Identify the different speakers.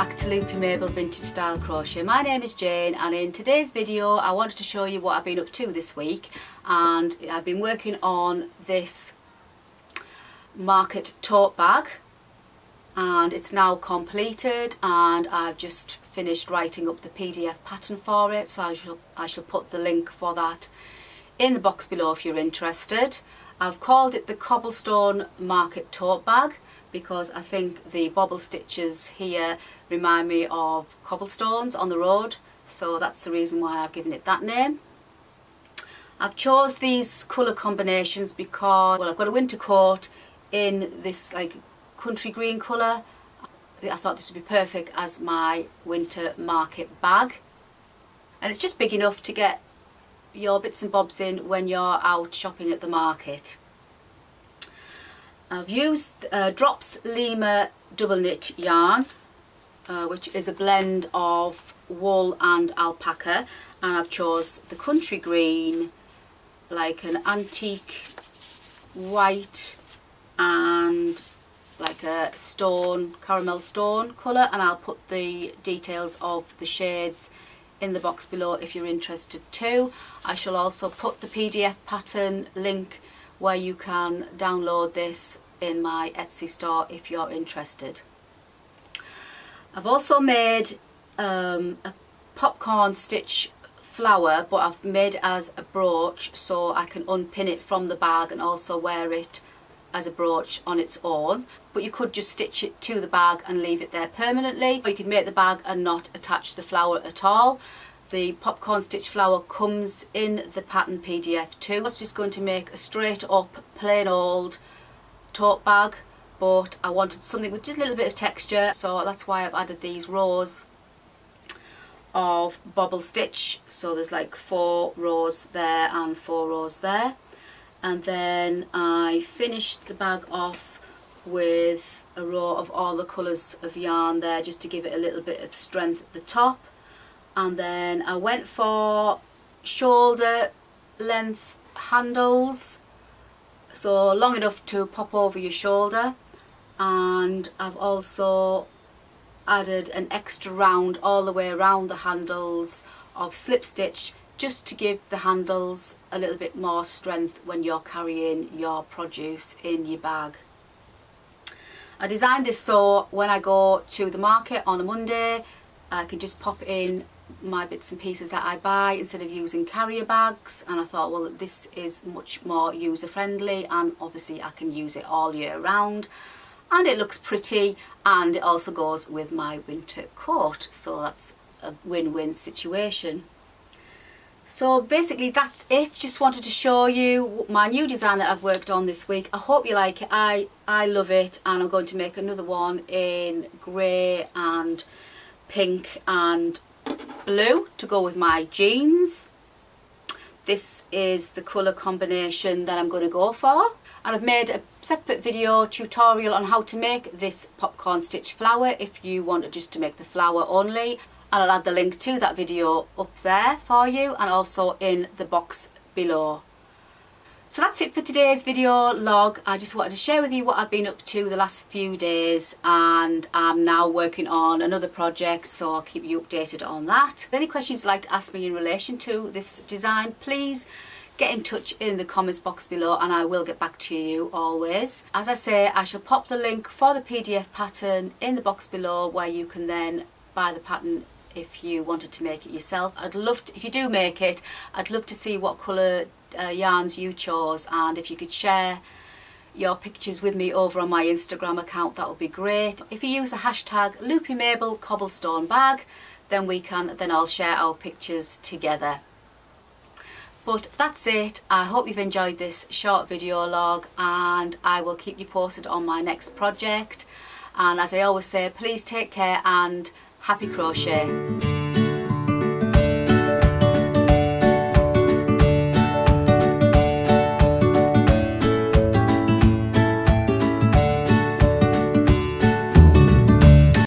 Speaker 1: back to Loopy Mabel Vintage Style Crochet. My name is Jane, and in today's video I wanted to show you what I've been up to this week. And I've been working on this market tote bag, and it's now completed, and I've just finished writing up the PDF pattern for it, so I shall put the link for that in the box below if you're interested. I've called it the Cobblestone Market Tote Bag because I think the bobble stitches here remind me of cobblestones on the road, so that's the reason why I've given it that name. I've chose these colour combinations because, well, I've got a winter coat in this like country green colour. I thought this would be perfect as my winter market bag, and it's just big enough to get your bits and bobs in when you're out shopping at the market. I've used Drops Lima double knit yarn, which is a blend of wool and alpaca, and I've chose the country green, like an antique white and like a stone, caramel stone colour, and I'll put the details of the shades in the box below if you're interested too. I shall also put the PDF pattern link where you can download this in my Etsy store if you're interested. I've also made a popcorn stitch flower, but I've made it as a brooch so I can unpin it from the bag and also wear it as a brooch on its own. But you could just stitch it to the bag and leave it there permanently, or you could make the bag and not attach the flower at all. The popcorn stitch flower comes in the pattern PDF too. I was just going to make a straight up plain old tote bag, but I wanted something with just a little bit of texture, so that's why I've added these rows of bobble stitch. So there's like 4 rows there and 4 rows there, and then I finished the bag off with a row of all the colours of yarn there just to give it a little bit of strength at the top. And then I went for shoulder length handles, so long enough to pop over your shoulder, and I've also added an extra round all the way around the handles of slip stitch just to give the handles a little bit more strength when you're carrying your produce in your bag. I designed this so when I go to the market on a Monday I can just pop in my bits and pieces that I buy instead of using carrier bags, and I thought, well, this is much more user friendly, and obviously I can use it all year round, and it looks pretty, and it also goes with my winter coat, so that's a win-win situation. So basically that's it. Just wanted to show you my new design that I've worked on this week. I hope you like it. I love it, and I'm going to make another one in grey and pink and blue to go with my jeans. This is the colour combination that I'm going to go for, and I've made a separate video tutorial on how to make this popcorn stitch flower if you wanted just to make the flower only, and I'll add the link to that video up there for you and also in the box below. So that's it for today's video log. I just wanted to share with you what I've been up to the last few days, and I'm now working on another project, so I'll keep you updated on that. If any questions you'd like to ask me in relation to this design, please get in touch in the comments box below and I will get back to you always. As I say, I shall pop the link for the PDF pattern in the box below where you can then buy the pattern if you wanted to make it yourself. I'd love to, if you do make it, I'd love to see what colour yarns you chose, and if you could share your pictures with me over on my Instagram account, that would be great. If you use the hashtag Loopy Mabel Cobblestone Bag, then I'll share our pictures together. But that's it. I hope you've enjoyed this short video log, and I will keep you posted on my next project. And as I always say, please take care and happy crochet.